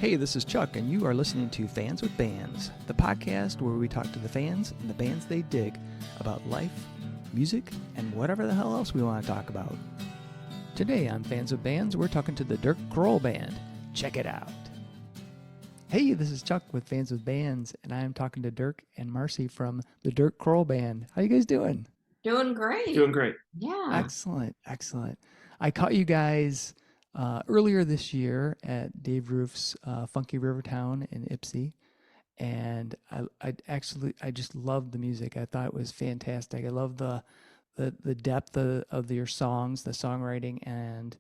Hey, this is Chuck, and you are listening to Fans with Bands, the podcast where we talk to the fans and the bands they dig about life, music, and whatever the hell else we want to talk about. Today on Fans with Bands, we're talking to the Dirk Kroll Band. Check it out. Hey, this is Chuck with Fans with Bands, and I am talking to Dirk and Marcie from the Dirk Kroll Band. How you guys doing? Doing great. Doing great. Yeah. Excellent, excellent. I caught you guys earlier this year at Dave Roof's Funky Rivertown in Ypsi, and I just loved the music. I thought it was fantastic. I love the depth of your songs, the songwriting, and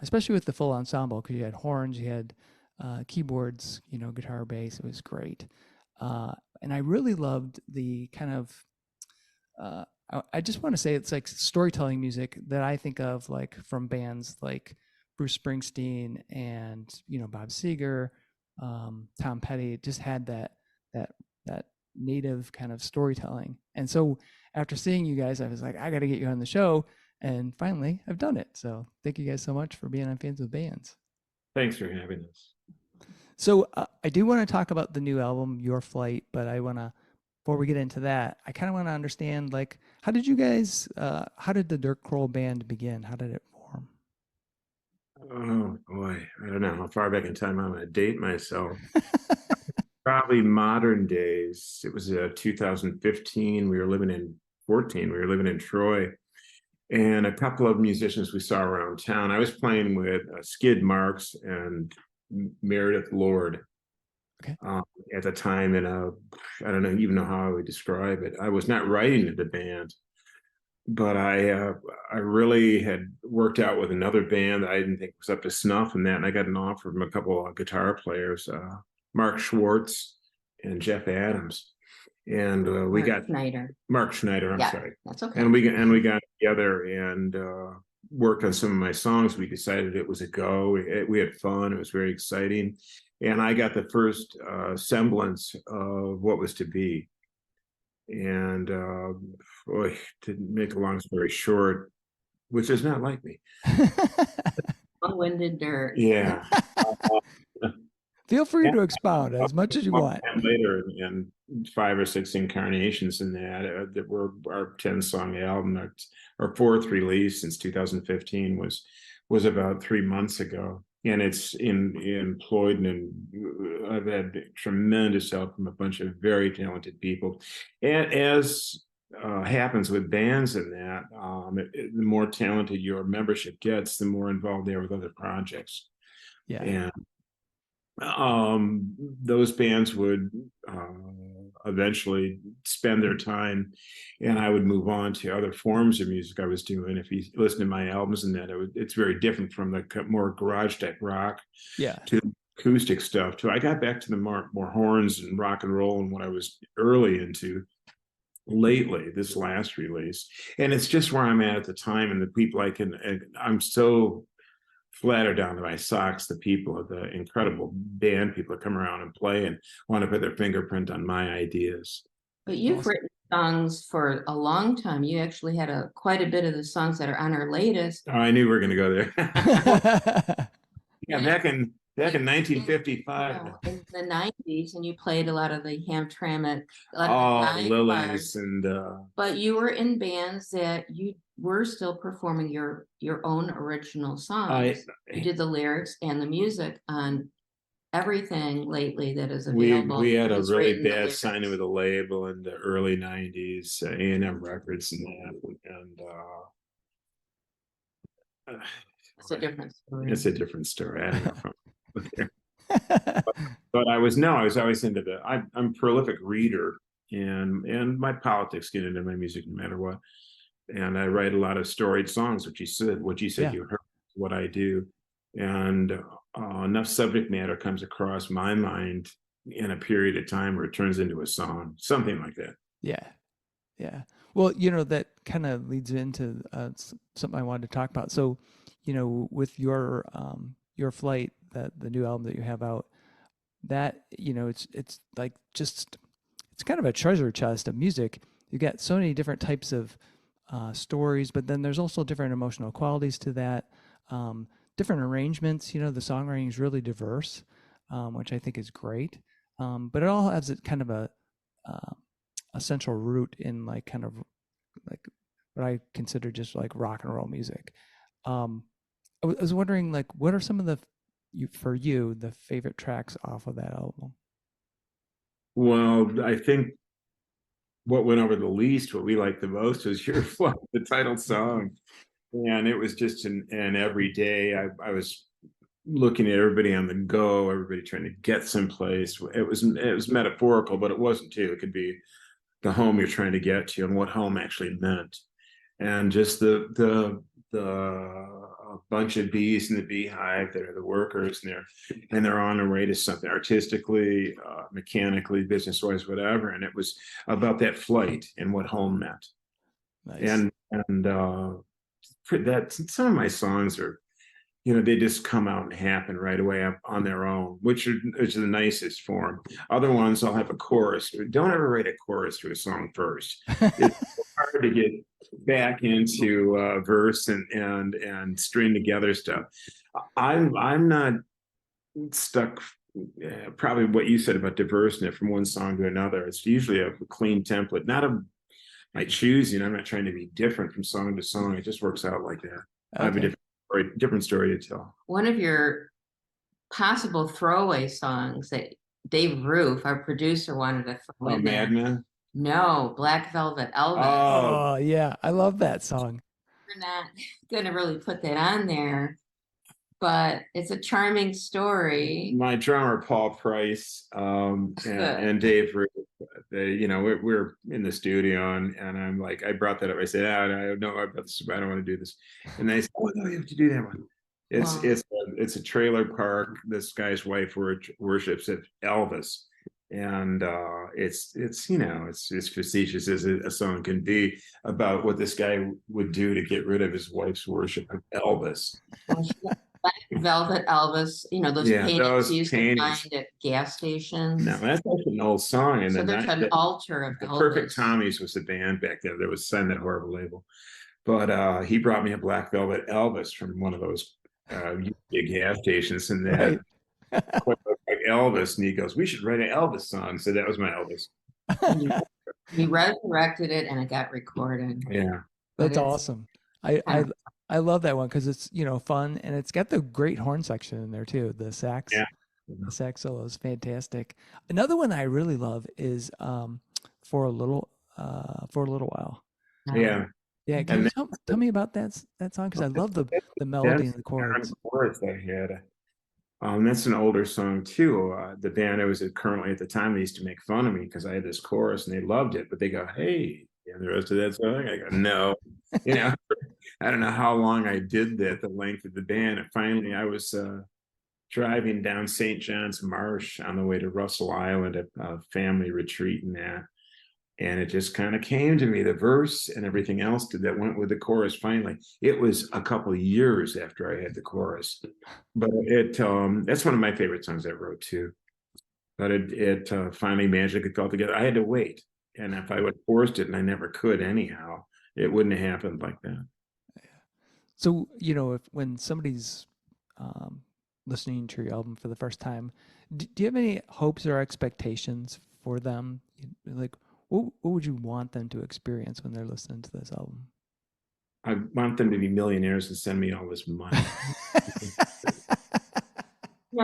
especially with the full ensemble, because you had horns, you had keyboards, guitar, bass. It was great, and I really loved the kind of. I just want to say it's like storytelling music that I think of like from bands like Bruce Springsteen and Bob Seger, Tom Petty. It just had that native kind of storytelling. And so after seeing you guys, I was like, I got to get you on the show, and finally I've done it. So thank you guys so much for being on Fans with Bands. Thanks for having us. So I do want to talk about the new album, Your Flight, but before we get into that, I kind of want to understand, like, how did the Dirk Kroll Band begin? How did it form? Oh boy, I don't know how far back in time I'm going to date myself. Probably modern days. It was 2015. We were living in Troy, and a couple of musicians we saw around town. I was playing with Skid Marks and Meredith Lord. Okay. At the time, and I don't even know how I would describe it. I was not writing to the band, but I really had worked out with another band that I didn't think was up to snuff in that, and I got an offer from a couple of guitar players, Mark Schwartz and Jeff Adams, and Mark Schneider. I'm sorry. That's okay. And we got together and worked on some of my songs. We decided it was a go. We had fun. It was very exciting. And I got the first semblance of what was to be. And boy, to make a long story short, which is not like me. Long-winded Dirk. Yeah. Feel free to expound as much as you want. Later, and 5 or 6 incarnations in that were our 10-song album. Our fourth release since 2015 was about 3 months ago. And it's employed, and I've had tremendous help from a bunch of very talented people. And as happens with bands in that, the more talented your membership gets, the more involved they are with other projects. Yeah. And those bands would eventually spend their time, and I would move on to other forms of music I was doing. If you listen to my albums and that, it's very different from the more garage type rock to acoustic stuff. I got back to the more horns and rock and roll and what I was early into lately, this last release. And it's just where I'm at the time, and the people I'm so flattered down to my socks, the people, the incredible band people that come around and play and want to put their fingerprint on my ideas. But you've written songs for a long time. You actually had quite a bit of the songs that are on our latest. Oh, I knew we were going to go there. Yeah, back in 1955. In the 90s, and you played a lot of the Hamtramck, Lilies, and but you were in bands that you were still performing your own original songs. You did the lyrics and the music on everything lately that is available. We had a really bad signing with a label in the early 90s, A&M Records, and it's a different story. It's a different story. I don't know from but I was always into I'm a prolific reader, and my politics get into my music no matter what. And I write a lot of storied songs, what you said you heard what I do. And enough subject matter comes across my mind in a period of time where it turns into a song, something like that. Yeah. Well, that kind of leads into something I wanted to talk about. So, with your Flight, the new album that you have out, that it's like it's kind of a treasure chest of music. You got so many different types of stories, but then there's also different emotional qualities to that, different arrangements. The songwriting is really diverse. which I think is great. But it all has a kind of a central root in like kind of like what I consider just like rock and roll music. I was wondering, like, what are some of the the favorite tracks off of that album? Well, I think what went over the least, what we liked the most, was Your Flood, the title song. And it was just an everyday. I was looking at everybody on the go, everybody trying to get someplace. It was metaphorical, but it wasn't too. It could be the home you're trying to get to and what home actually meant. And just the a bunch of bees in the beehive that are the workers, and they're on their way to something artistically, mechanically, business wise, whatever. And it was about that flight and what home meant. Nice. And that some of my songs are, they just come out and happen right away on their own, which is the nicest form. Other ones, I'll have a chorus. Don't ever write a chorus to a song first. It's hard to get back into verse and string together stuff. I'm not stuck. Probably what you said about diversing it from one song to another. It's usually a clean template, not my choosing. I'm not trying to be different from song to song. It just works out like that. Okay. I have a different story to tell. One of your possible throwaway songs that Dave Roof, our producer, wanted to throw in there. Madman? No, Black Velvet Elvis. Oh, yeah. I love that song. We're not going to really put that on there, but it's a charming story. My drummer, Paul Price, and Dave Roof, we're in the studio, and I'm like, I brought that up. I said, I don't know about this. I don't want to do this. And they said, oh, no, you have to do that one. It's a trailer park. This guy's wife worships at Elvis. And it's facetious as a song can be, about what this guy would do to get rid of his wife's worship of Elvis. Black Velvet Elvis, those paintings you used to find at gas stations. No, that's actually an old song. And so there's an altar of the Elvis. Perfect Tommies was the band back there that was signed that horrible label. But he brought me a Black Velvet Elvis from one of those big gas stations, and that. Right. Like Elvis, and he goes, we should write an Elvis song. So that was my Elvis. He resurrected it, and it got recorded. Yeah, that's awesome. I love that one because it's fun, and it's got the great horn section in there too. The sax, the sax solo is fantastic. Another one I really love is for a little while. Yeah. Yeah, can you tell me about that song? Because I love the melody and the chords. I had. That's an older song too. The band I was currently at the time, they used to make fun of me because I had this chorus and they loved it, but they go, "Hey," and the rest of that song, I go, "No," I don't know how long I did that, the length of the band. And finally, I was driving down St. John's Marsh on the way to Russell Island at a family retreat and that. And it just kind of came to me, the verse and everything else that went with the chorus. Finally, it was a couple of years after I had the chorus, but that's one of my favorite songs I wrote too. But it finally magically fell together. I had to wait, and if I would have forced it, and I never could anyhow, it wouldn't have happened like that. So when somebody's listening to your album for the first time, do you have any hopes or expectations for them? Like, what would you want them to experience when they're listening to this album? I want them to be millionaires and send me all this money.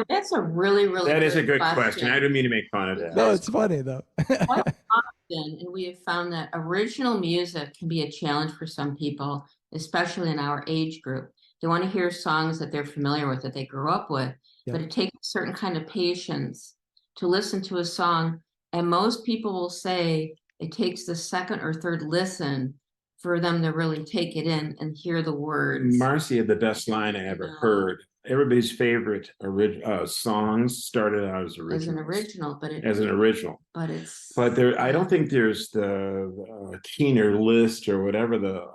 That's a really, really that is a good question. I don't mean to make fun of that. No, it's funny though. Quite often, and we have found that original music can be a challenge for some people, especially in our age group. They want to hear songs that they're familiar with, that they grew up with, but it takes a certain kind of patience to listen to a song. And most people will say it takes the second or third listen for them to really take it in and hear the words. Marcie had the best line I ever heard. Everybody's favorite songs started out as originals. As an original, but there. I don't think there's the keener list or whatever the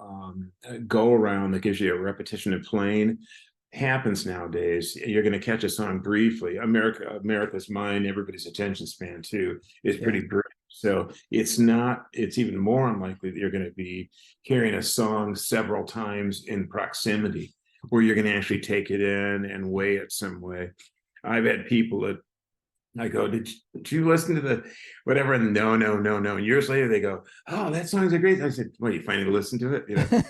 go around that gives you a repetition of playing. Happens nowadays. You're going to catch a song briefly. America's Mind, everybody's attention span too is pretty brief. So it's even more unlikely that you're going to be hearing a song several times in proximity, where you're going to actually take it in and weigh it some way. I've had people that I go, did you listen to the whatever? And no. And years later they go, oh, that song's a great. I said, well, you finally listen to it, you know.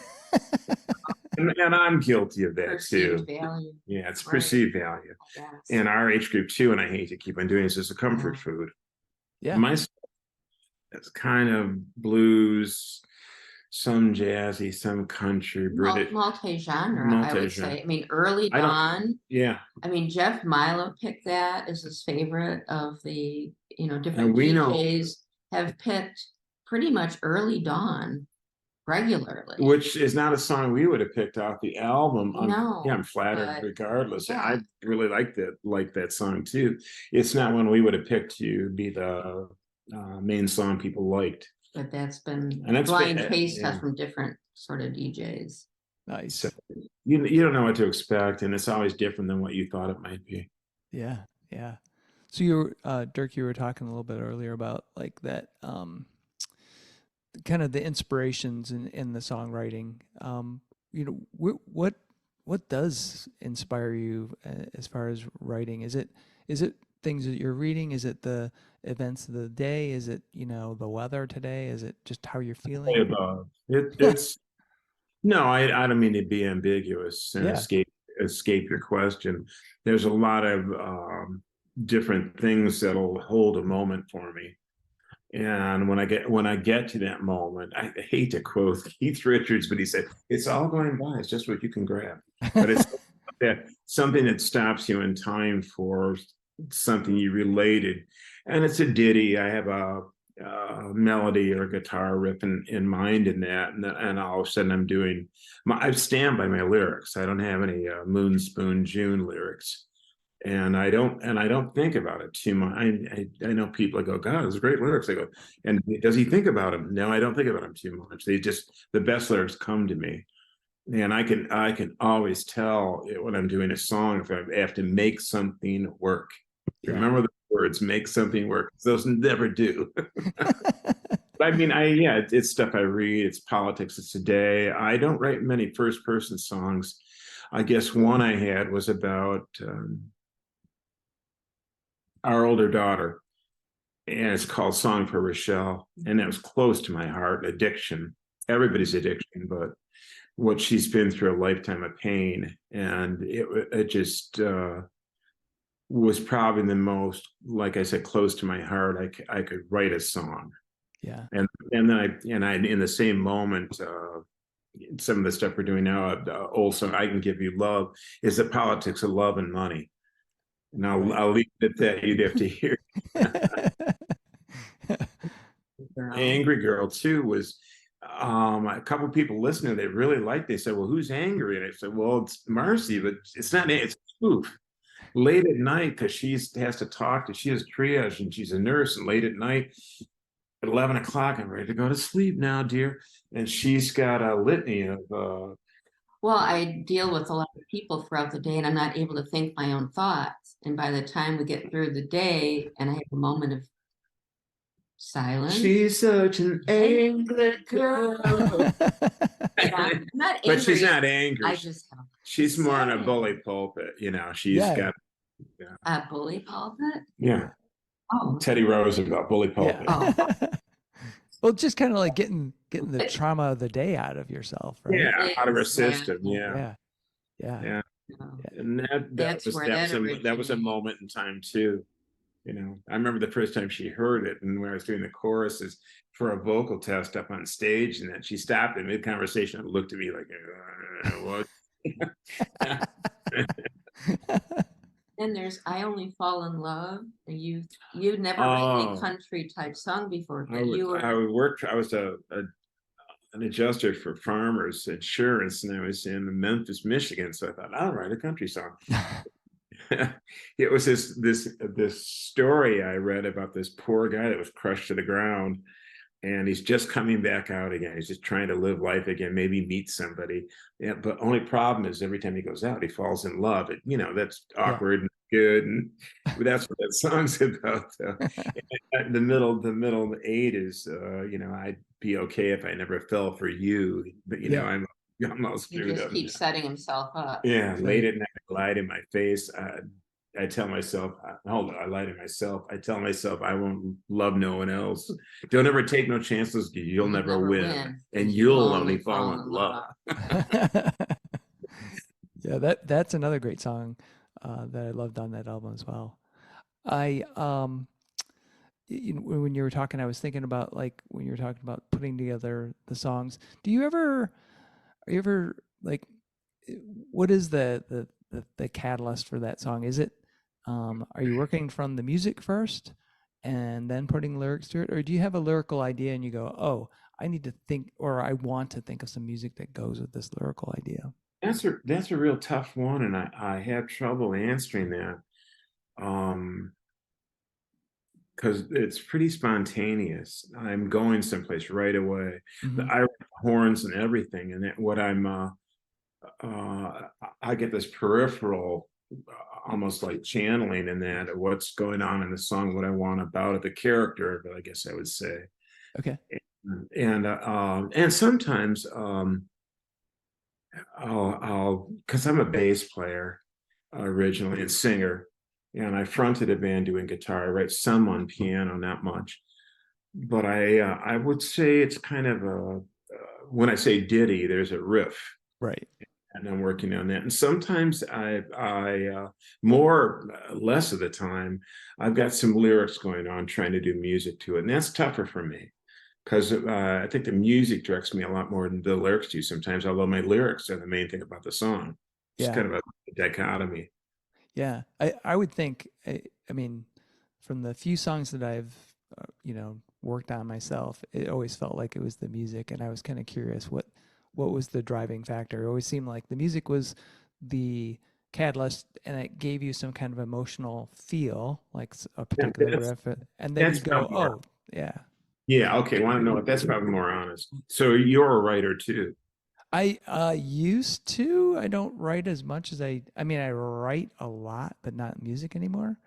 And I'm guilty of that perceived too. value. Yeah, it's perceived value. Yes. And our age group too, and I hate to keep on doing this, is a comfort food. Yeah. My stuff, it's kind of blues, some jazzy, some country, British. Multi-genre, I would say. I mean, early Dawn. Yeah. I mean, Jeff Milo picked that as his favorite of the, different DJs have picked pretty much Early Dawn regularly. Which is not a song we would have picked off the album. No. I'm flattered regardless. Yeah. I really like that song too. It's not one we would have picked to be the main song people liked. But that's been a blind taste test from different sort of DJs. Nice. So you don't know what to expect, and it's always different than what you thought it might be. Yeah. So you were, Dirk, you were talking a little bit earlier about like that, kind of the inspirations in the songwriting. What does inspire you as far as writing? Is it things that you're reading? Is it the events of the day? Is it, the weather today? Is it just how you're feeling? It's no, I don't mean to be ambiguous and escape your question. There's a lot of different things that'll hold a moment for me. And when I get to that moment, I hate to quote Keith Richards, but he said, "It's all going by. It's just what you can grab." But it's something that stops you in time for something you related, and it's a ditty. I have a melody or a guitar riff in mind in that, and all of a sudden I stand by my lyrics. I don't have any Moon Spoon June lyrics. And I don't think about it too much. I know people that go, God, those are great lyrics. I go, and does he think about them? No, I don't think about them too much. The best lyrics come to me. And I can always tell when I'm doing a song if I have to make something work. Yeah. Remember the words, make something work. Those never do. I mean, it's stuff I read, it's politics, it's today. I don't write many first person songs. I guess one I had was about our older daughter, and it's called Song for Rochelle, and it was close to my heart. Addiction, everybody's addiction, but what she's been through, a lifetime of pain, and it just was probably the most, like I said, close to my heart. I could write a song. Yeah. And then I in the same moment, some of the stuff we're doing now, the old song I Can Give You Love, is the politics of love and money. And I'll leave it at that. You'd have to hear. Angry Girl too was a couple of people listening, they really liked. They said, well, who's angry? And I said, well, it's Marcie, but it's not. It's a spoof. Late at night, because she has to talk to, she has triage and she's a nurse, and late at night at 11 o'clock, I'm ready to go to sleep now, dear. And she's got a litany of well, I deal with a lot of people throughout the day, and I'm not able to think my own thoughts. And by the time we get through the day and I have a moment of silence. She's such an angry girl. I'm not angry. But she's not angry. I just have she's more on a bully pulpit, she's got a bully pulpit? Yeah. Oh. Teddy Roosevelt, bully pulpit. Yeah. Oh. Well, just kind of like getting the trauma of the day out of yourself, right? Yeah, out of her system. Yeah. And that was a moment in time too. I remember the first time she heard it, and when I was doing the choruses for a vocal test up on stage, and then she stopped in mid conversation and looked at me like, what? Then there's I Only Fall in Love. You'd never written a country type song before, but I was an adjuster for farmers insurance, and I was in Memphis, Michigan. So I thought, I'll write a country song. It was this story I read about this poor guy that was crushed to the ground, and he's just coming back out again. He's just trying to live life again, maybe meet somebody. Yeah, but only problem is every time he goes out, he falls in love. That's awkward and good, and that's what that song's about. The middle eight is, I'd be okay if I never fell for you, but I'm all screwed up. He just keeps setting himself up. Yeah, late at night, lied in my face. I tell myself, hold on, I lie to myself. I tell myself I won't love no one else. Don't ever take no chances. You'll never win, and you'll only fall in love. Yeah, that's another great song that I loved on that album as well. I when you were talking, I was thinking about like when you were talking about putting together the songs. Are you ever like, what is the catalyst for that song? Is it, are you working from the music first and then putting lyrics to it, or do you have a lyrical idea and you go, oh, I need to think, or I want to think of some music that goes with this lyrical idea? That's a real tough one, and I have trouble answering that. Because it's pretty spontaneous. I'm going someplace right away. Mm-hmm. I horns and everything, and what I get this peripheral, almost like channeling in that of what's going on in the song, what I want about it, the character of it, I guess I would say. Okay. And sometimes I'll because I'm a bass player originally and singer, and I fronted a band doing guitar. I write some on piano, not much, but I would say it's kind of a when I say ditty, there's a riff, right, and I'm working on that. And sometimes more less of the time, I've got some lyrics going on, trying to do music to it, and that's tougher for me because I think the music directs me a lot more than the lyrics do sometimes, although my lyrics are the main thing about the song. It's kind of a dichotomy. Yeah, I would think, I mean, from the few songs that I've, worked on myself, it always felt like it was the music, and I was kind of curious what was the driving factor. It always seemed like the music was the catalyst, and it gave you some kind of emotional feel, like a particular riff, and then you go, oh, yeah. Yeah, okay, want to know what? That's probably more honest. So you're a writer too. I used to. I don't write as much as I mean, I write a lot, but not music anymore.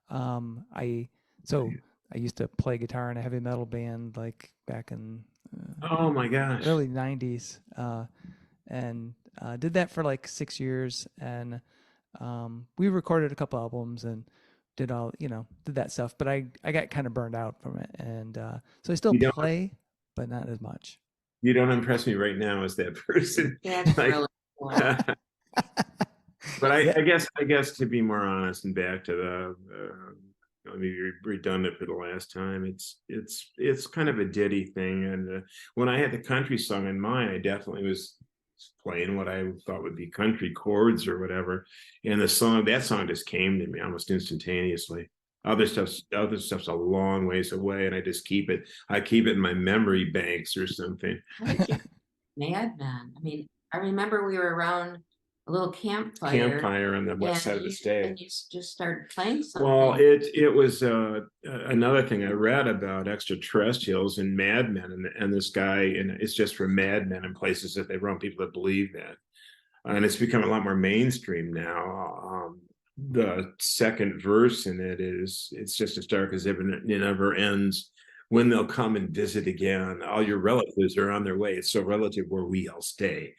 I so I used to play guitar in a heavy metal band like back in Oh my gosh. early 90s. And did that for like 6 years, and we recorded a couple albums and did that stuff, but I got kind of burned out from it, and so I still play, but not as much. You don't impress me right now as that person. That's like, really cool. But I guess to be more honest and back to the let me be redundant for the last time. It's kind of a ditty thing, and when I had the country song in mind, I definitely was playing what I thought would be country chords or whatever, and that song just came to me almost instantaneously. Other stuff's a long ways away, and I keep it in my memory banks or something. Madman. I mean, I remember we were around a little campfire on the west side of the state, and you just started playing something. Well, it was another thing I read about extraterrestrials and madmen, and this guy, and it's just for madmen in places that they run people that believe that, and it's become a lot more mainstream now. The second verse in it it's just as dark as ever, it never ends. When they'll come and visit again, all your relatives are on their way. It's so relative where we all stay.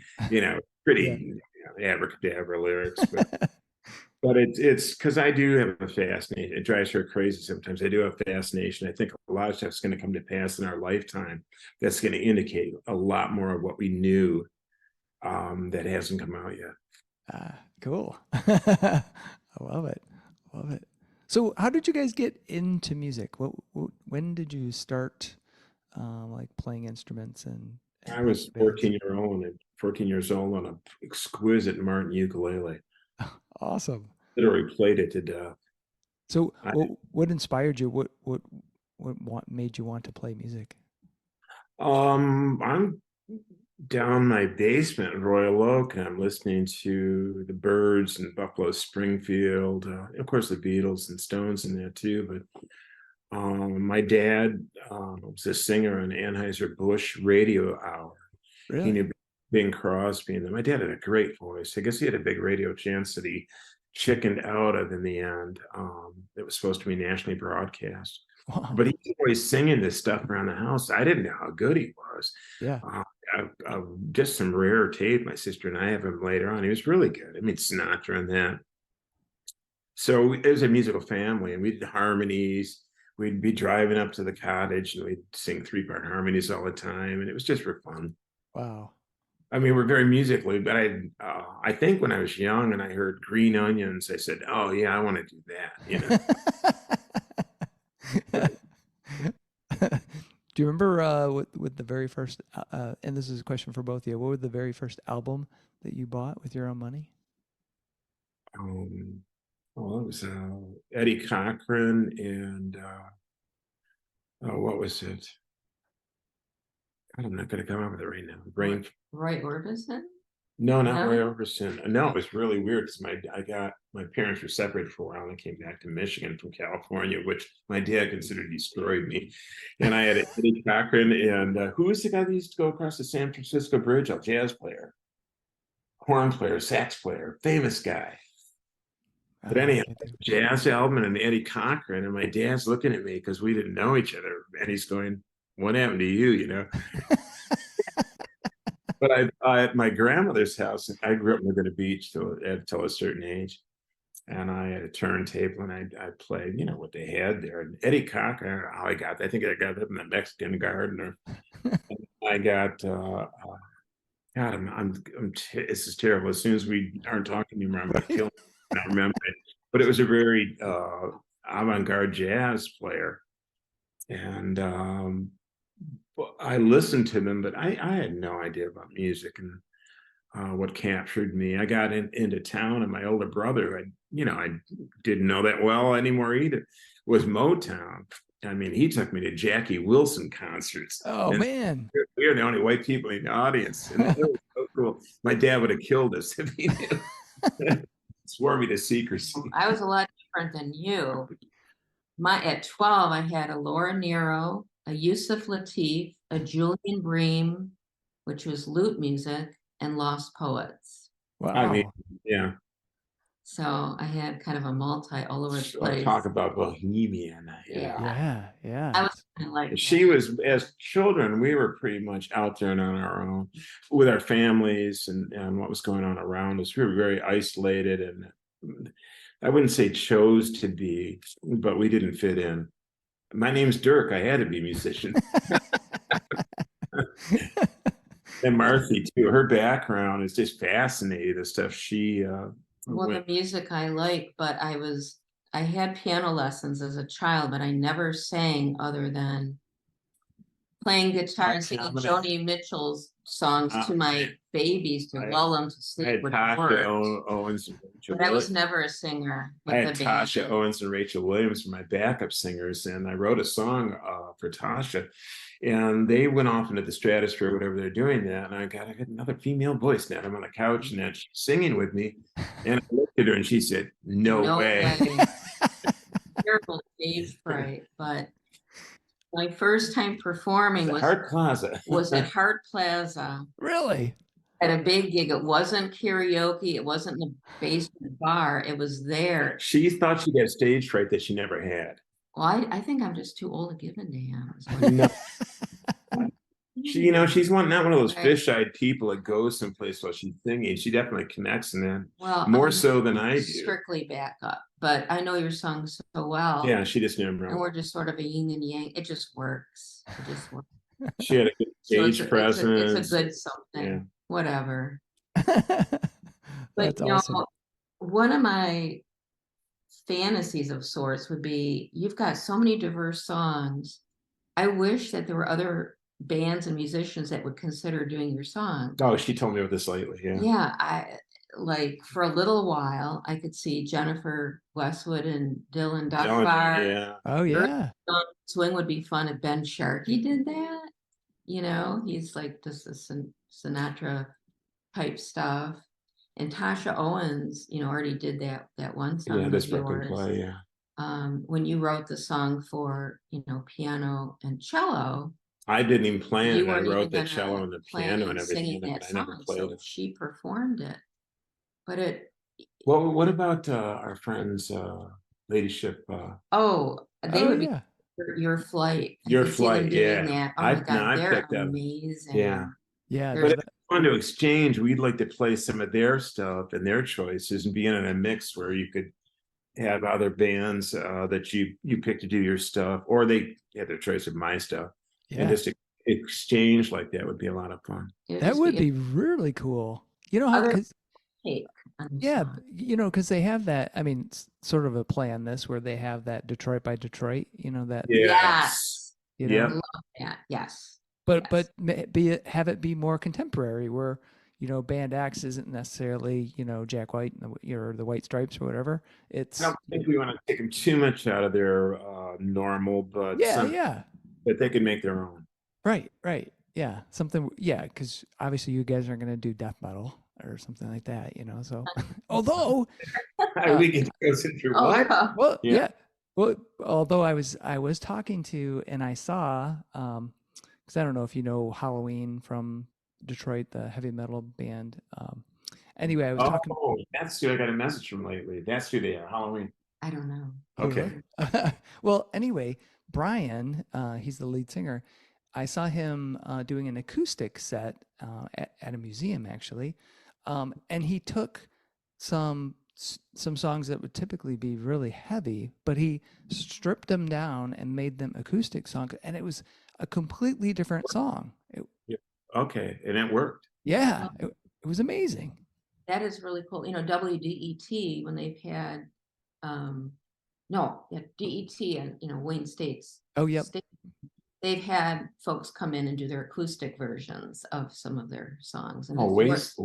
Pretty abracadabra lyrics, but it's because I do have a fascination. It drives her crazy sometimes. I do have fascination. I think a lot of stuff's going to come to pass in our lifetime that's going to indicate a lot more of what we knew that hasn't come out yet. Cool. I love it. Love it. So how did you guys get into music? When did you start like playing instruments? And I was 14 years old on an exquisite Martin ukulele. Awesome. Literally played it to death. So what inspired you? What made you want to play music? I'm down my basement in Royal Oak, and I'm listening to the Byrds and Buffalo Springfield, of course the Beatles and Stones in that too. But my dad was a singer on Anheuser-Busch Radio Hour. Really? He knew Bing Crosby, and my dad had a great voice. I guess he had a big radio chance that he chickened out of in the end. It was supposed to be nationally broadcast. Wow. But he was always singing this stuff around the house. I didn't know how good he was. Yeah. Just some rare tape. My sister and I have him later on. He was really good. I mean, Sinatra and that. So it was a musical family, and we did harmonies. We'd be driving up to the cottage, and we'd sing 3-part harmonies all the time, and it was just for fun. Wow. I mean, we're very musically, but I think when I was young and I heard Green Onions, I said, "Oh yeah, I want to do that." Do you remember with the very first? And this is a question for both of you. What was the very first album that you bought with your own money? Well, it was Eddie Cochran and what was it? God, I'm not going to come up with it right now. Roy Orbison? No, not Roy Orbison. No, it was really weird because my parents were separated for a while, and I came back to Michigan from California, which my dad considered destroyed me. And I had Eddie Cochran, and who was the guy that used to go across the San Francisco Bridge? A jazz player, horn player, sax player, famous guy. But anyhow, jazz album and Eddie Cochran, and my dad's looking at me because we didn't know each other, and he's going, "What happened to you?" You know. But I at my grandmother's house, I grew up in Laguna Beach till a certain age, and I had a turntable, and I played, you know, what they had there. And Eddie Cochran, I don't know how I got that. I think I got that in the Mexican garden, or I got. God, this is terrible. As soon as we aren't talking anymore, I'm going to kill him. I remember it, but it was a very avant-garde jazz player, and I listened to them, but I had no idea about music. And what captured me, I got into town, and my older brother, I didn't know that well anymore either, was Motown. I mean, he took me to Jackie Wilson concerts. Oh, man. We were the only white people in the audience. And it was so cool. My dad would have killed us if he knew. Swore me to secrecy. I was a lot different than you. At 12, I had a Laura Nyro, a Yusuf Lateef, a Julian Bream, which was lute music, and Lost Poets. Wow. I mean, yeah. So I had kind of a multi all over the place. Talk about bohemian. Yeah. I was kind of like she was, as children, we were pretty much out there and on our own with our families and what was going on around us. We were very isolated, and I wouldn't say chose to be, but we didn't fit in. My name's Dirk. I had to be a musician. And Marcie too. Her background is just fascinating. The stuff she the music I like, but I had piano lessons as a child, but I never sang other than playing guitar and singing Joni Mitchell's songs to my babies to lull them to sleep. I had Tasha Owens and Rachel. But I was never a singer. I had Tasha Owens and Rachel Williams for my backup singers, and I wrote a song for Tasha, and they went off into the stratosphere, whatever they're doing that. And I got another female voice now. I'm on the couch, and she's singing with me, and I looked at her, and she said, "No way." Terrible stage fright, but my first time performing was Hart Plaza. Was at Hart Plaza. Really? At a big gig. It wasn't karaoke. It wasn't in the basement bar. It was there. She thought she'd have stage fright that she never had. Well, I think I'm just too old to give a damn. No. She's not one of those fish-eyed people that goes someplace while she's singing. She definitely connects in that. Well, more so than I do. Strictly backup, but I know your song so well. Yeah, she just never. And we're just sort of a yin and yang. It just works. She had a good stage presence. It's a good something. Yeah. Whatever. But awesome. One of my fantasies of sorts would be, you've got so many diverse songs. I wish that there were other bands and musicians that would consider doing your songs. Oh, she told me about this lately. Yeah. I like, for a little while I could see Jennifer Westwood and Dylan Duckfire. Yeah. Oh yeah. Swing would be fun if Ben Sharkey did that. He's like just a Sinatra type stuff. And Tasha Owens, already did that one song. Yeah, this record play, yeah. When you wrote the song for, piano and cello. I didn't even plan it. I wrote the cello and the piano and everything, but I never played it. She performed it. But well, what about our friends, Ladyship? They would be Your Flight. Your Flight, yeah. That. Oh my God, they're amazing. Yeah. Yeah. But if we want to exchange, we'd like to play some of their stuff and their choices and be in a mix where you could have other bands that you pick to do your stuff, or they have their choice of my stuff, and just exchange like that would be a lot of fun. That would be really cool. You know how, because yeah, you know, because they have that. I mean, it's sort of a play on this where they have that Detroit by Detroit. You know that. Yes. You know? Love that. Yes. But have it be more contemporary, where you know Band X isn't necessarily you know Jack White or the White Stripes or whatever. It's I don't think we want to take them too much out of their normal, but but they can make their own. Right. Yeah, something. Yeah, because obviously you guys aren't going to do death metal or something like that, you know. So, although we can go through what? Well, yeah. Well, although I was talking to and I saw, because I don't know if you know Halloween from Detroit, the heavy metal band. Anyway, I was talking. Oh, that's who I got a message from lately. That's who they are. Halloween. I don't know. Okay. Well, anyway, Brian, he's the lead singer. I saw him doing an acoustic set at a museum, actually, and he took some songs that would typically be really heavy, but he stripped them down and made them acoustic songs, and it was a completely different song. Okay, and it worked. Yeah, it was amazing. That is really cool. You know, WDET, when they've had, DET and, you know, Wayne State's. Oh, yep. They've had folks come in and do their acoustic versions of some of their songs. And waste.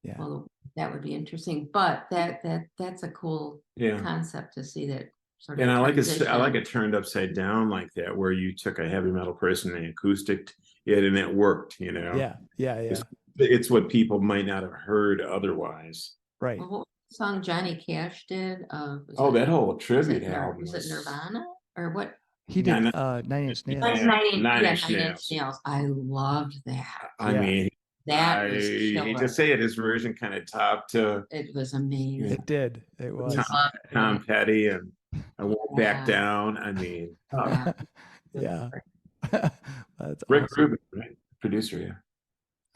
Yeah. Well, that would be interesting, but that's a cool concept to see that sort of. And I like it turned upside down like that, where you took a heavy metal person and acoustic it, and it worked. You know. Yeah. It's what people might not have heard otherwise. Right. Well, what song Johnny Cash did? That whole tribute album. Was it Nirvana or what? He did Nine Inch Nails. Nine Inch Nails. I loved that. I mean, that was killer. hate to say it, his version kind of topped. It was amazing. It did. It was Tom Petty and I Won't Back Down. I mean, yeah. That's Rick awesome. Rubin, right? Producer,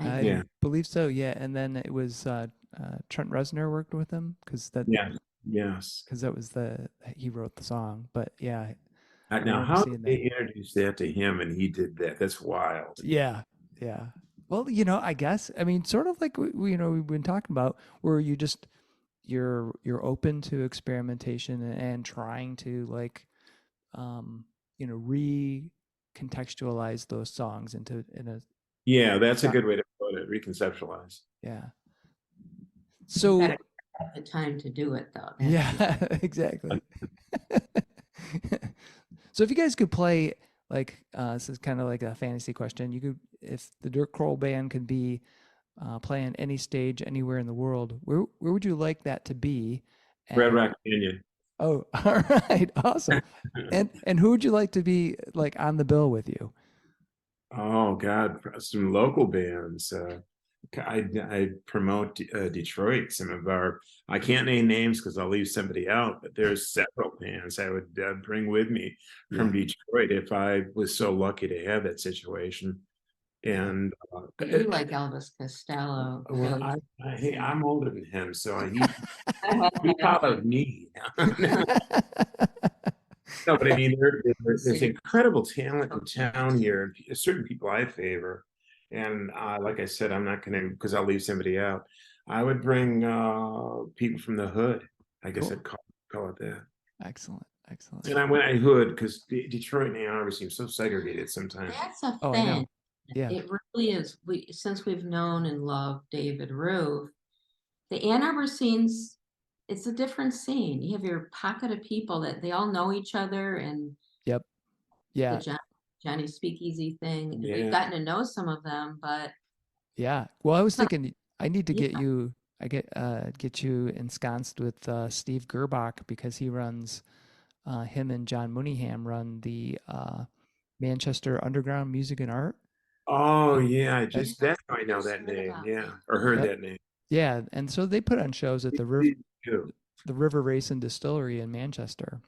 I believe so. Yeah, and then it was Trent Reznor worked with him because that. Yes. Because that was he wrote the song, but yeah. Now, how did they introduce that to him and he did that? That's wild. Yeah. Well, you know, I guess, I mean, sort of like we've been talking about, where you're open to experimentation and trying to like, recontextualize those songs in a. Yeah, that's a good way to put it. Reconceptualize. Yeah. So. Have the time to do it though. Yeah, exactly. So if you guys could play, like, this is kind of like a fantasy question. If the Dirk Kroll Band could be playing any stage anywhere in the world, where would you like that to be? Red Rock Canyon. Oh, all right, awesome. and who would you like to be like on the bill with you? Oh God, some local bands. I promote Detroit. Some of I can't name names because I'll leave somebody out, but there's several bands I would bring with me from Detroit if I was so lucky to have that situation. And you like Elvis Costello. Well, I'm older than him, so he followed me. No, but I mean, there's incredible talent in town here, and certain people I favor. And like I said, I'm not going to, because I'll leave somebody out. I would bring people from the hood. I guess I'd call it that. Excellent. And when I hood, because Detroit and Ann Arbor seem so segregated sometimes. That's a thing. Yeah, it really is. Since we've known and loved David Roof, the Ann Arbor scenes, it's a different scene. You have your pocket of people that they all know each other, and the Johnny Speakeasy thing. Yeah. We've gotten to know some of them, but well, I was thinking I need to get you. Get you ensconced with Steve Gerbach, because he runs. Him and John Mooneyham run the Manchester Underground Music and Art. Oh yeah, that's how I know that name. Yeah, or heard that name. Yeah, and so they put on shows at the River Racing Distillery in Manchester,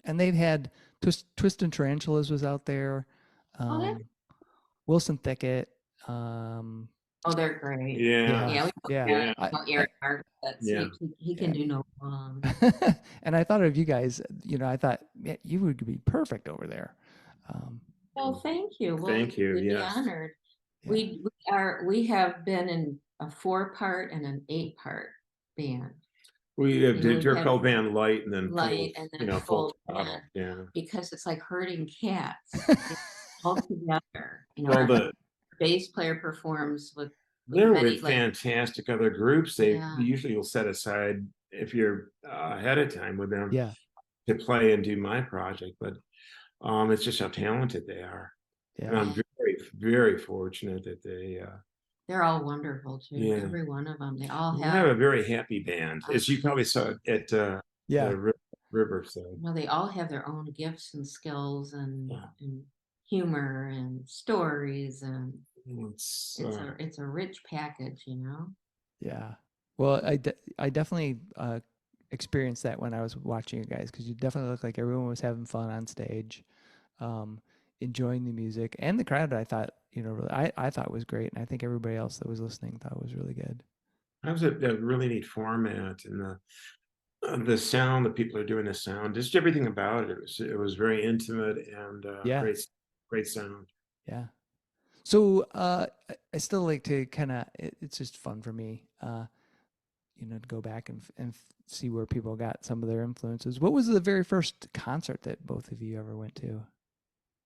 and they've had Twist and Tarantulas was out there, Wilson Thicket, Oh, they're great. Yeah. Yeah. Eric Marcus, he can do no wrong. And I thought of you guys, I thought you would be perfect over there. Well, thank you. Thank you. We'd be honored. Yeah. We have been in a 4-part and an 8-part band. We did Dirk Kroll Band light and then full throttle. Yeah. Because it's like herding cats all together. Well, the bass player performs with they're with fantastic other groups. They usually will set aside, if you're ahead of time with them, to play and do my project. But it's just how talented they are. Yeah. And I'm very, very fortunate that they're all wonderful too. Yeah. Every one of them. They all have a very happy band, as you probably saw at the Rivertown. Well, they all have their own gifts and skills and humor and stories, and it's a rich package, Yeah. Well, I definitely experienced that when I was watching you guys, because you definitely looked like everyone was having fun on stage, enjoying the music, and the crowd. I thought, really, I thought was great, and I think everybody else that was listening thought was really good. That was a really neat format, and the sound, the people are doing the sound, just everything about it. It was very intimate and great sound. Yeah. So I still like to kind of, it's just fun for me, to go back and see where people got some of their influences. What was the very first concert that both of you ever went to?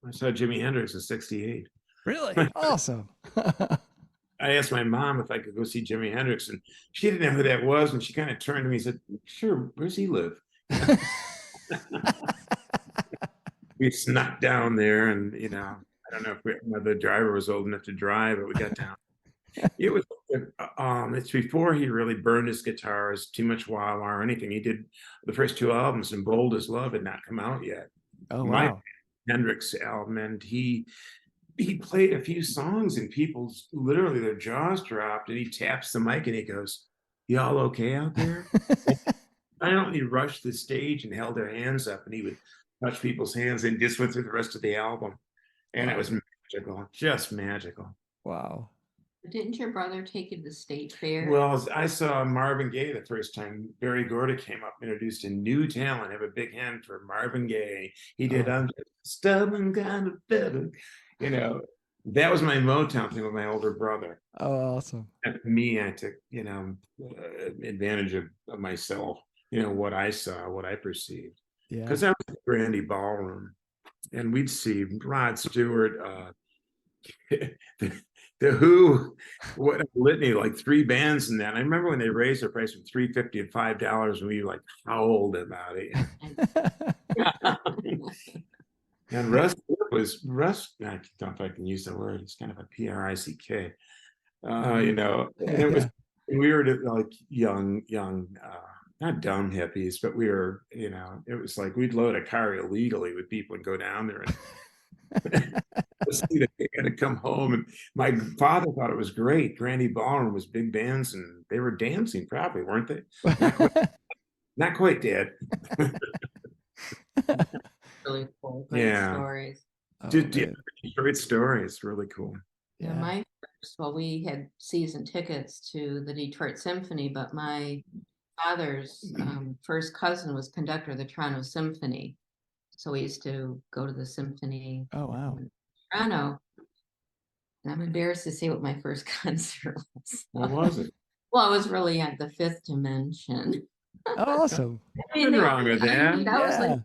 I saw Jimi Hendrix in '68. Really? Awesome. I asked my mom if I could go see Jimi Hendrix, and she didn't know who that was. And she kind of turned to me and said, "Sure, where's he live?" We snuck down there, and I don't know if the driver was old enough to drive, but we got down. It was it's before he really burned his guitars, Too Much Wah Wah or anything. He did the first 2 albums, and Bold as Love had not come out yet. Oh, wow. My Hendrix album, and he played a few songs, and people's literally their jaws dropped, and he taps the mic and he goes, "Y'all okay out there?" Finally rushed the stage and held their hands up, and he would touch people's hands, and just went through the rest of the album. And it was magical, just magical. Wow. Didn't your brother take you to the state fair? Well, I saw Marvin Gaye the first time. Barry Gordy came up, introduced a new talent. I have a big hand for Marvin Gaye. He did I'm just stubborn kind of better. That was my Motown thing with my older brother. Oh, awesome. And me, I took, advantage of myself, what I saw, what I perceived. Yeah. Because I was at the Brandy Ballroom, and we'd see Rod Stewart, the Who, what a litany, like 3 bands in that. I remember when they raised the price from $3.50 to $5, and we howled about it. And Russ, I don't know if I can use the word, it's kind of a P-R-I-C-K. And it was, we were like young, not dumb hippies, but we were, it was like we'd load a car illegally with people and go down there and see the band and come home. And my father thought it was great. Brandy Ballroom was big bands, and they were dancing probably, weren't they? Not quite dead. Really cool. Great stories. Great stories. Really cool. Yeah. We had season tickets to the Detroit Symphony, but my father's first cousin was conductor of the Toronto Symphony. So we used to go to the symphony. Oh, wow. In Toronto. And I'm embarrassed to say what my first concert was. What was it? Well, it was really at the Fifth Dimension. Oh, awesome. Nothing wrong with that. Was like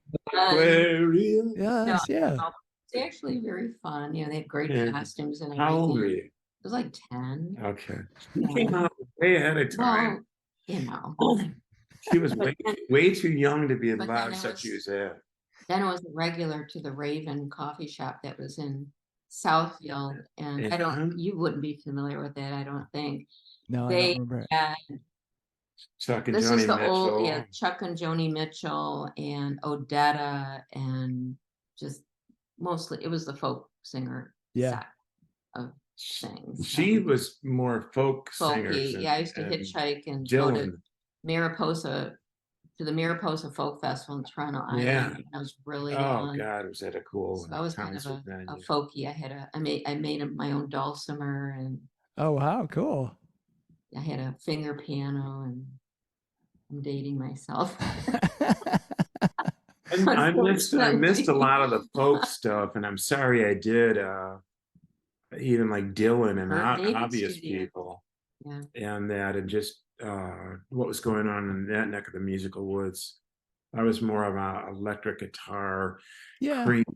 yes, it's actually very fun. They had great costumes and everything. How old were you? It was like 10. Okay. She came out way ahead of time. Well, she was way too young to be allowed such use that. Then it was a regular to the Raven coffee shop that was in Southfield, and you wouldn't be familiar with that, I don't think. No, I don't remember it. Chuck and Joni Mitchell. Chuck and Joni Mitchell and Odetta, and just mostly it was the folk singer set of things. She was more folk singer. I used to hitchhike and go to Mariposa, to the Mariposa Folk Festival in Toronto. I was really God, was that a cool? So I was kind of a folky. I made my own dulcimer, and Oh, wow, cool. I had a finger piano, and I'm dating myself. I missed a lot of the folk stuff, and I'm sorry I did. Even like Dylan and obvious Studio. people, yeah, and that, and just what was going on in that neck of the musical woods. I was more of an electric guitar, Yeah. creep,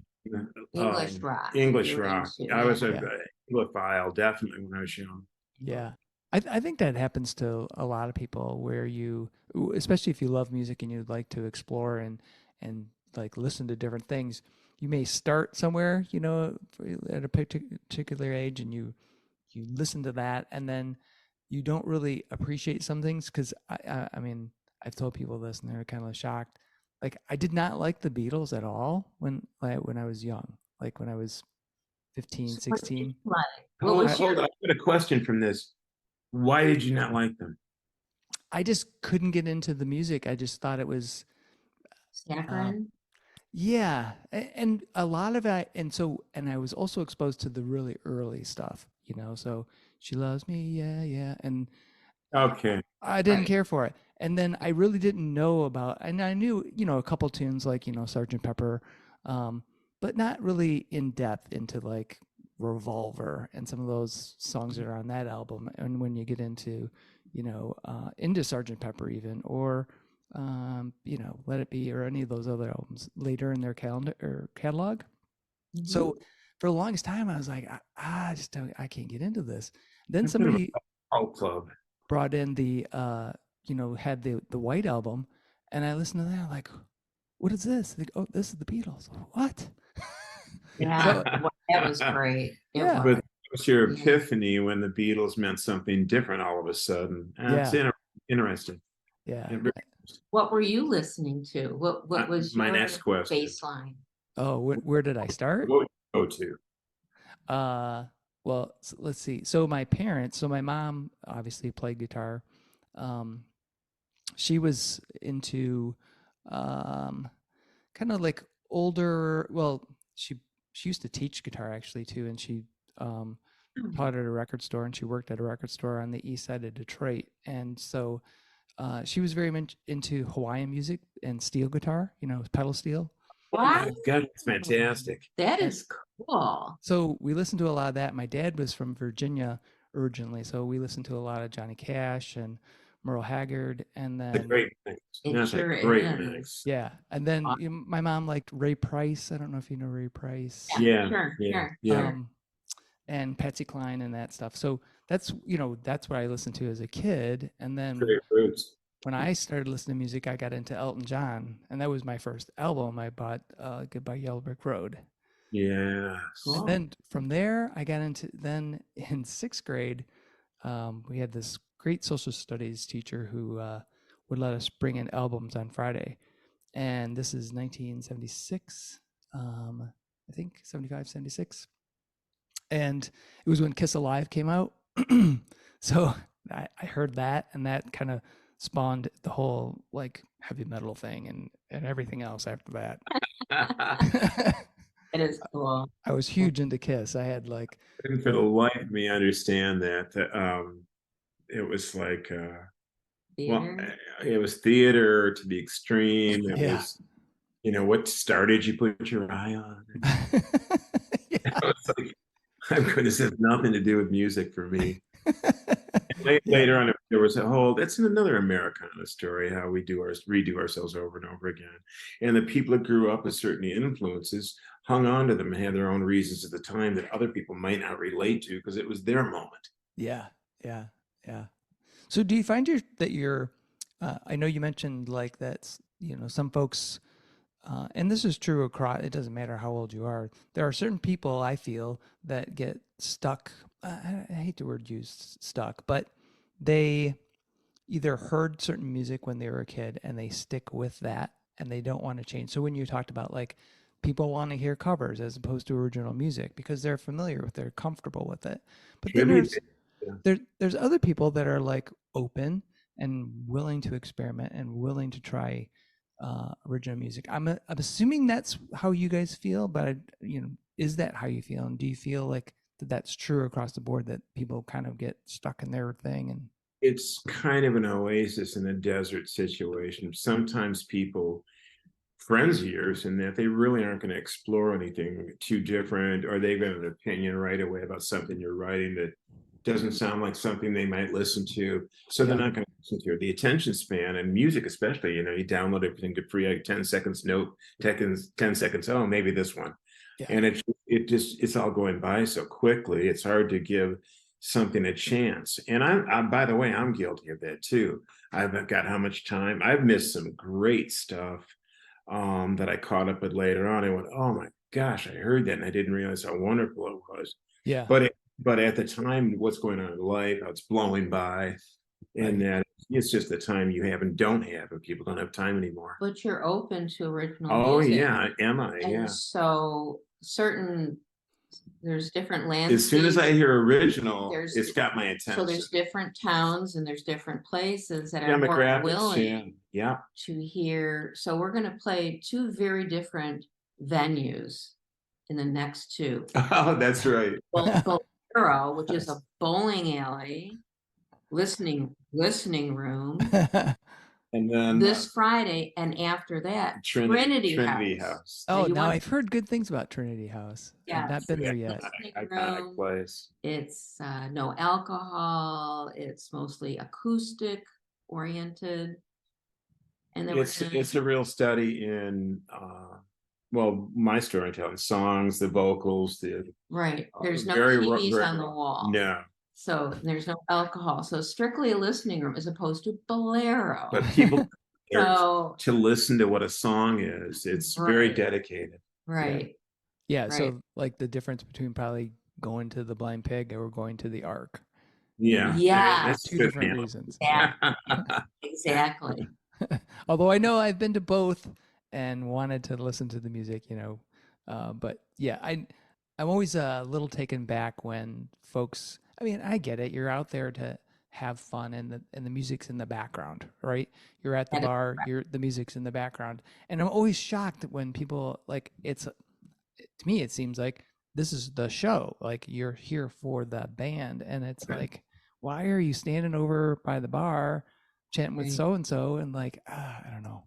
English rock. English rock. Into, I was a Yeah. Anglophile definitely when I was young. Yeah. I think that happens to a lot of people where you, especially if you love music and you'd like to explore and like listen to different things, you may start somewhere, you know, at a particular age and you listen to that and then you don't really appreciate some things because I mean, I've told people this and they're kind of shocked. Like I did not like the Beatles at all when I was young, like when I was 15, so what did you 16. like? Hold on, hold on. I got a question from this. Why did you not like them? I just couldn't get into the music. I just thought it was, Saccharine? yeah, and a lot of it, and I was also exposed to the really early stuff, you know. So she loves me, yeah, yeah, and Okay, I didn't Right. care for it. And then I really didn't know about, and I knew, you know, a couple tunes like, you know, Sergeant Pepper, um, but not really in depth into like Revolver and some of those songs that are on that album. And when you get into, you know, into Sergeant Pepper even, or, you know, Let It Be, or any of those other albums later in their calendar or catalog. Mhm. So for the longest time, I was like, I just don't, I can't get into this. Then a bit of somebody a cult club. brought in the you know, had the White Album, and I listened to that like, what is this? They go, oh, this is the Beatles. What? Yeah, So that was great. It yeah, was. But it was your Yeah. epiphany when the Beatles meant something different all of a sudden. It's yeah, interesting. yeah. What were you listening to? What was My your next question. baseline? Oh, where did I start? What would you go to? Uh, well, let's see. So my parents, so my mom obviously played guitar. Um, she was into um, kind of like older. Well, she used to teach guitar actually too, and she um, taught at a record store, and she worked at a record store on the east side of Detroit. And so she was very much into Hawaiian music and steel guitar, you know, pedal steel. Wow, God, it's fantastic. that And is cool. so we listened to a lot of that. My dad was from Virginia originally, so we listened to a lot of Johnny Cash and Merle Haggard, and It's a then great mix. It That's sure a great is. mix. yeah, and then my mom liked Ray Price. I don't know if you know Ray Price. Yeah, Sure, yeah, sure, yeah. sure. And Patsy Cline and that stuff. So that's, you know, that's what I listened to as a kid. And then Great roots. when I started listening to music, I got into Elton John, and that was my first album I bought, Goodbye Yellow Brick Road. Yes. And Cool. then from there, I got into, then in sixth grade, we had this great social studies teacher who would let us bring in albums on Friday. And this is 1976, I think 75, 76. And it was when Kiss Alive came out. So I heard that, and that kind of spawned the whole like heavy metal thing and everything else after that. It is cool. I was huge into Kiss. I had like, I didn't for the life of me understand that. It was like, well, Theater. it was theater to the extreme. It yeah. was, you know, what star did you put your eye on? Yeah. I was like, I'm good. This has nothing to do with music for me. Yeah. Later on, there was a whole, that's another Americana story, how we redo ourselves over and over again. And the people that grew up with certain influences hung on to them and had their own reasons at the time that other people might not relate to because it was their moment. Yeah. Yeah. Yeah. So do you find that you're, I know you mentioned like that's, you know, some folks, and this is true across, it doesn't matter how old you are. There are certain people I feel that get stuck. I hate the word used stuck, but they either heard certain music when they were a kid and they stick with that and they don't want to change. So when you talked about like people want to hear covers as opposed to original music because they're familiar with, they're comfortable with it. But then there's other people that are like open and willing to experiment and willing to try original music. I'm assuming that's how you guys feel, but you know, is that how you feel? And do you feel like that's true across the board, that people kind of get stuck in their thing. And it's kind of an oasis in a desert situation. Sometimes people, friends of yours, in that they really aren't going to explore anything too different, or they've got an opinion right away about something you're writing that doesn't sound like something they might listen to. So they're not going to listen to it. The attention span, and music especially, you download everything to free, like 10 seconds note, 10 seconds, oh, maybe this one. Yeah. And it's all going by so quickly. It's hard to give something a chance. And I'm by the way, I'm guilty of that too. I've got how much time. I've missed some great stuff that I caught up with later on. I went, oh my gosh, I heard that and I didn't realize how wonderful it was. Yeah. But at the time, what's going on in life, how it's blowing by, and that it's just the time you have and don't have, and people don't have time anymore. But you're open to original music. music. Yeah, am I? And yeah. So there's different landscapes. As soon as I hear original, it's got my attention. So there's different towns and there's different places that are more willing to hear. So we're going to play 2 very different venues in the next 2. Oh, that's right. Bolero, which is a bowling alley, listening room. And then this Friday, and after that, Trinity House. Oh, now I've heard good things about Trinity House. Yeah, I've not been there yet. Iconic place. It's no alcohol. It's mostly acoustic oriented, and then it's a real study in my storytelling, songs, the vocals, There's no TVs on the wall. No. So there's no alcohol. So strictly a listening room as opposed to Bolero. But people to listen to what a song is. It's very dedicated. Right. Yeah. So like the difference between probably going to the Blind Pig or going to the Ark. Yeah. Yeah. That's 2 different reasons. Exactly. Although I know I've been to both and wanted to listen to the music, but yeah, I'm always a little taken back when folks, I mean, I get it. You're out there to have fun, and the music's in the background, right? You're at the bar, the music's in the background. And I'm always shocked when people to me, it seems like this is the show. Like, you're here for the band. And it's like, why are you standing over by the bar chanting with so-and-so? And I don't know.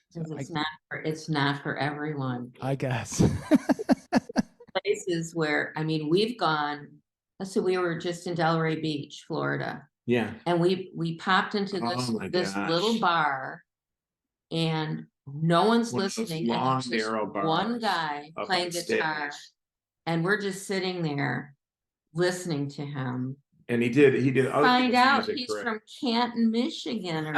So it's not for everyone. I guess. Places where, I mean, we've gone, so we were just in Delray Beach, Florida. Yeah. And we popped into this little bar, and no one's listening. Long, narrow bars. One guy playing guitar, and we're just sitting there listening to him. And he did find out he's from Canton, Michigan.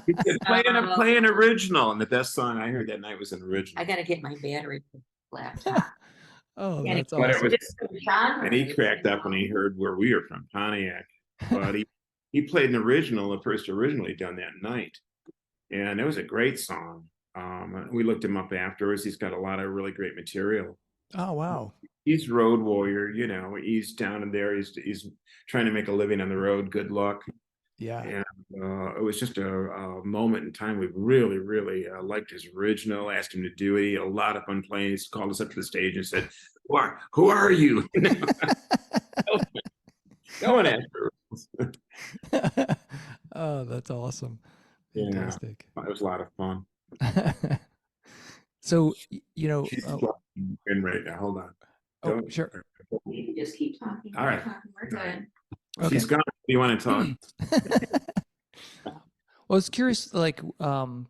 He said, play an original. And the best song I heard that night was an original. I got to get my battery laptop. Oh, that's awesome. And he cracked up when he heard where we were from, Pontiac. But he played an original, the first original he'd done that night. And it was a great song. We looked him up afterwards. He's got a lot of really great material. Oh, wow. He's road warrior, he's down in there. He's trying to make a living on the road. Good luck. Yeah. And it was just a moment in time. We really, really liked his original, asked him to do it. He had a lot of fun playing. He called us up to the stage and said, who are you? No one after. Oh, that's awesome. Fantastic. Yeah, it was a lot of fun. So, She's in right now. Hold on. Oh, sure. You can just keep talking. All right. We're good. Okay. She's gone. Do you want to talk? Well, I was curious, when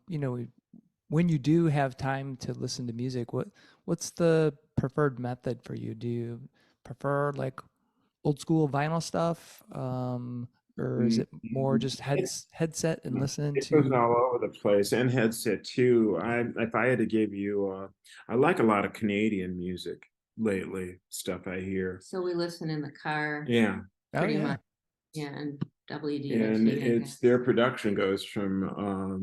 you do have time to listen to music, what's the preferred method for you? Do you prefer old school vinyl stuff, or is it more just headset and listen to? It goes all over the place, and headset too. If I had to give you, I like a lot of Canadian music lately. Stuff I hear. So we listen in the car. Yeah. Pretty much. Yeah, and WD. And their production goes from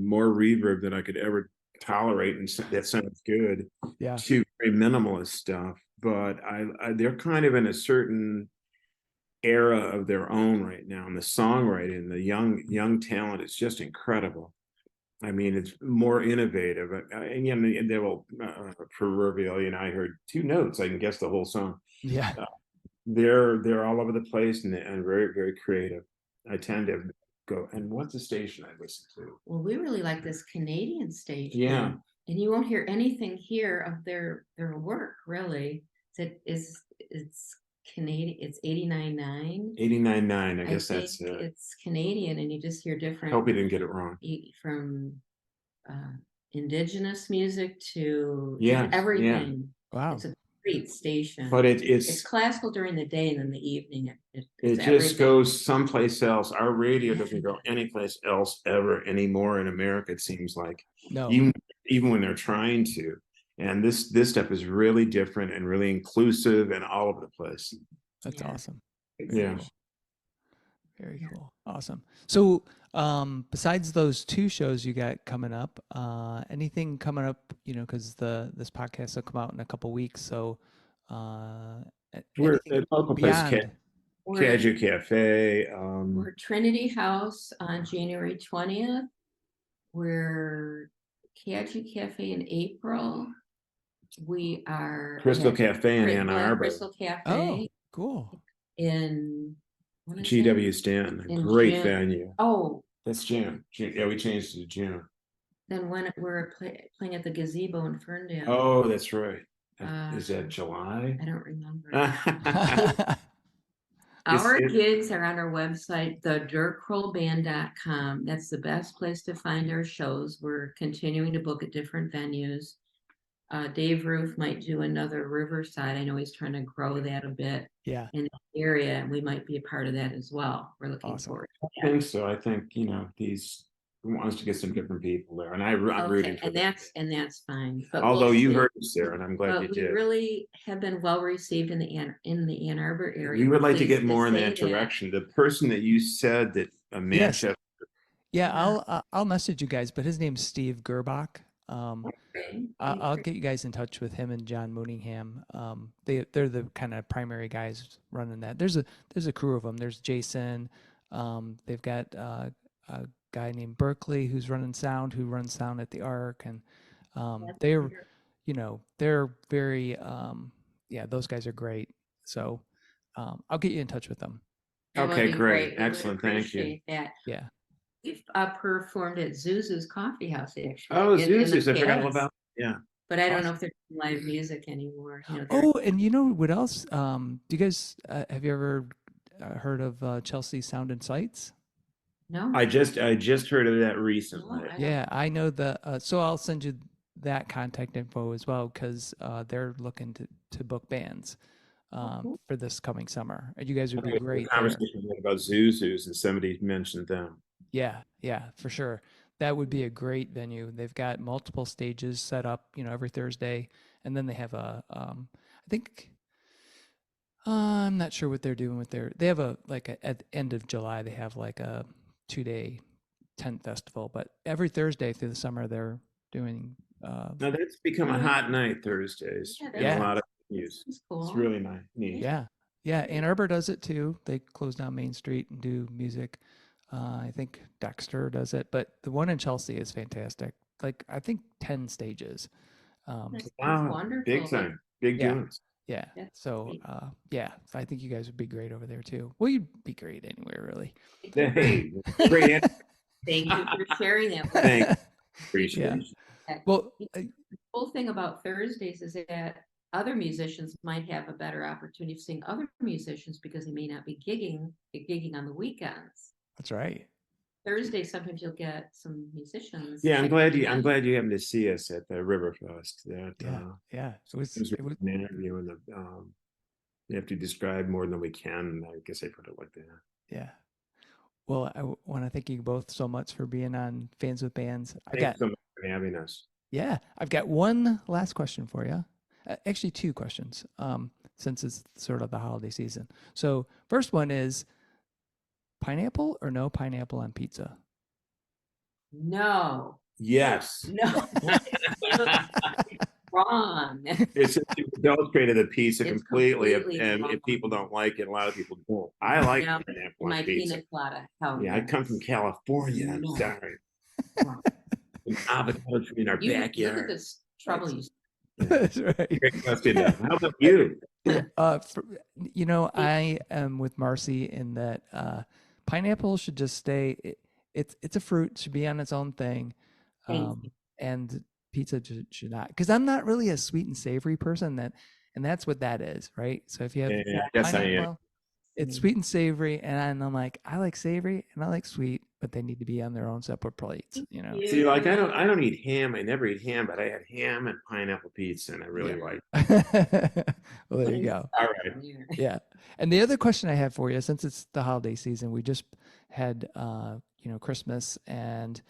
more reverb than I could ever tolerate, and that sounds good. Yeah. To very minimalist stuff, but they're kind of in a certain era of their own right now, and the songwriting, the young talent is just incredible. I mean, it's more innovative. And they will proverbial. I heard 2 notes. I can guess the whole song. Yeah. They're all over the place and very, very creative. I tend to go. And what's the station I listen to? Well, we really like this Canadian station. Yeah. And you won't hear anything here of their work, really. It's Canadian. It's 89.9. 89.9. I guess think that's it's Canadian, and you just hear different. Hope you didn't get it wrong. From indigenous music to Yeah. everything. Wow. It's a great station. But it's classical during the day, and then the evening it just goes someplace else. Our radio doesn't go anyplace else ever anymore in America, it seems like. No. Even when they're trying to. And this stuff is really different and really inclusive and all over the place. That's awesome. Yeah. Very cool. Awesome. So besides those 2 shows you got coming up, anything coming up, because this podcast will come out in a couple weeks. So we're at local place, Caju Cafe. We're Trinity House on January 20th. We're Caju Cafe in April. We are Crystal Cafe in Ann Arbor. Crystal Cafe. Oh, cool. In GW Stanton, a great venue. Oh, that's June. Yeah, we changed it to June. Then when we're playing at the Gazebo in Ferndale. Oh, that's right. Is that July? I don't remember. Our gigs are on our website, thedirkkrollband.com. That's the best place to find our shows. We're continuing to book at different venues. Dave Roof might do another Riverside. I know he's trying to grow that a bit in the area, and we might be a part of that as well. We're looking forward to that. I think so. I think, these wants to get some different people there, and I'm rooting for that. And that's fine. But although you heard us there, and I'm glad you did. We really have been well received in the Ann Arbor area. We would like to get more in that direction. The person that you said that Manchester. Yeah, I'll message you guys, but his name's Steve Gerbach. I'll get you guys in touch with him and John Mooningham. They're the kind of primary guys running that. There's a crew of them. There's Jason. They've got a guy named Berkeley who runs sound at the Arc, and they're very those guys are great. So I'll get you in touch with them. Okay, great. Excellent. Thank you. That. Yeah. We've performed at Zuzu's Coffee House, actually. Oh, Zuzu's, I forgot all about. Yeah. But I don't know if they're live music anymore. And you know what else? Do you guys have you ever heard of Chelsea Sound and Sights? No. I just heard of that recently. Yeah, I know so I'll send you that contact info as well, because they're looking to book bands for this coming summer. And you guys would be great. Conversation about Zuzu's, and somebody mentioned them. Yeah, for sure. That would be a great venue. They've got multiple stages set up, every Thursday, and then they have I think I'm not sure what they're doing with they have at the end of July, they have like a 2-day tent festival, but every Thursday through the summer they're doing. Now that's become a hot night, Thursdays. Yeah. A lot of venues. Cool. It's really nice. Neat. Yeah. Ann Arbor does it too. They close down Main Street and do music. I think Dexter does it, but the one in Chelsea is fantastic. Like, I think 10 stages. Wow, wonderful. big time, big doings. Yeah. So, I think you guys would be great over there too. Well, you'd be great anywhere, really. Hey, great. Thank you for sharing that. Thanks. Appreciate it. Well, the whole thing about Thursdays is that other musicians might have a better opportunity of seeing other musicians because they may not be gigging on the weekends. That's right. Thursday, sometimes you'll get some musicians. Yeah, I'm glad you happened to see us at the Riverfest. It was an interview, and you have to describe more than we can. I guess I put it like that. Yeah. Well, I want to thank you both so much for being on Fans with Bands. Thanks so much for having us. Yeah, I've got one last question for you. Actually, 2 questions, since it's sort of the holiday season. So, first one is, pineapple or no pineapple on pizza? No. Yes. No. Wrong. It's adulterated the pizza completely, and if people don't like it, a lot of people don't. I like pineapple on pizza. Pina colada. I come from California. I'm sorry. an avocado tree in our backyard. Look at this trouble you. That's right. Great question. How about you? I am with Marcie in that pineapple should just stay. It's a fruit, should be on its own thing, and pizza should not. Because I'm not really a sweet and savory person. And that's what that is, right? So if you have pineapple, it's sweet and savory, and I'm like, I like savory and I like sweet, but they need to be on their own separate plates, See, like I don't eat ham. I never eat ham, but I had ham and pineapple pizza, and I really like it. Well, there you go. All right. Yeah. And the other question I have for you, since it's the holiday season, we just had Christmas, and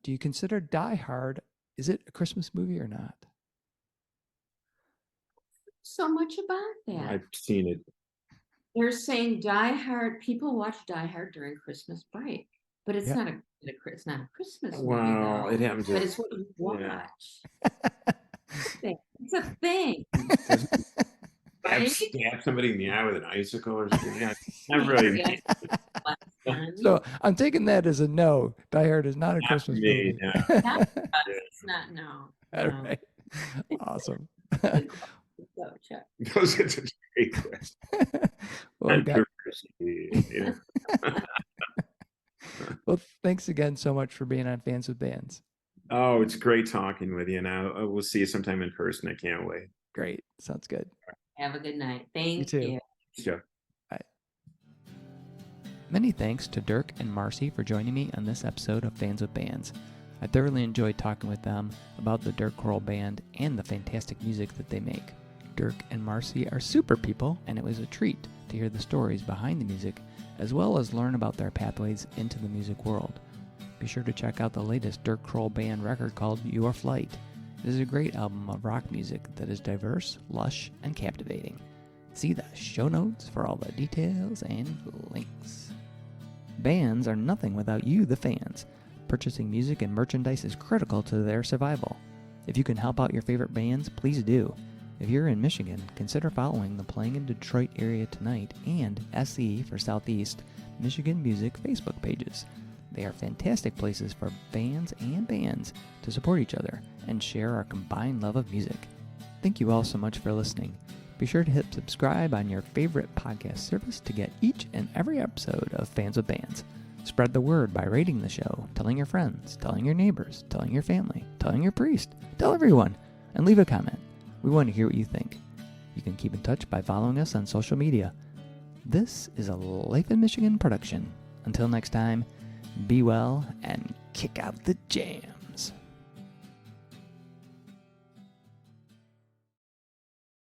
do you consider Die Hard, is it a Christmas movie or not? So much about that. I've seen it. They're saying Die Hard. People watch Die Hard during Christmas break, but it's not a Christmas movie. Wow, it happens. But it's what you watch. It's a thing. I've stabbed somebody in the eye with an icicle or something. Yeah, not really. So I'm taking that as a no. Die Hard is not a Christmas movie. No. It's not. No. All right. Awesome. Those are a great question. Well, thanks again so much for being on Fans with Bands. Oh, it's great talking with you. Now we'll see you sometime in person. I can't wait. Great. Sounds good. Have a good night. Thank you. Sure. Bye. Many thanks to Dirk and Marcie for joining me on this episode of Fans with Bands. I thoroughly enjoyed talking with them about the Dirk Kroll Band and the fantastic music that they make. Dirk and Marcie are super people, and it was a treat to hear the stories behind the music, as well as learn about their pathways into the music world. Be sure to check out the latest Dirk Kroll Band record called Your Flight. It is a great album of rock music that is diverse, lush, and captivating. See the show notes for all the details and links. Bands are nothing without you, the fans. Purchasing music and merchandise is critical to their survival. If you can help out your favorite bands, please do. If you're in Michigan, consider following the Playing in Detroit Area Tonight and SE for Southeast Michigan Music Facebook pages. They are fantastic places for fans and bands to support each other and share our combined love of music. Thank you all so much for listening. Be sure to hit subscribe on your favorite podcast service to get each and every episode of Fans with Bands. Spread the word by rating the show, telling your friends, telling your neighbors, telling your family, telling your priest, tell everyone, and leave a comment. We want to hear what you think. You can keep in touch by following us on social media. This is a Life in Michigan production. Until next time, be well and kick out the jam.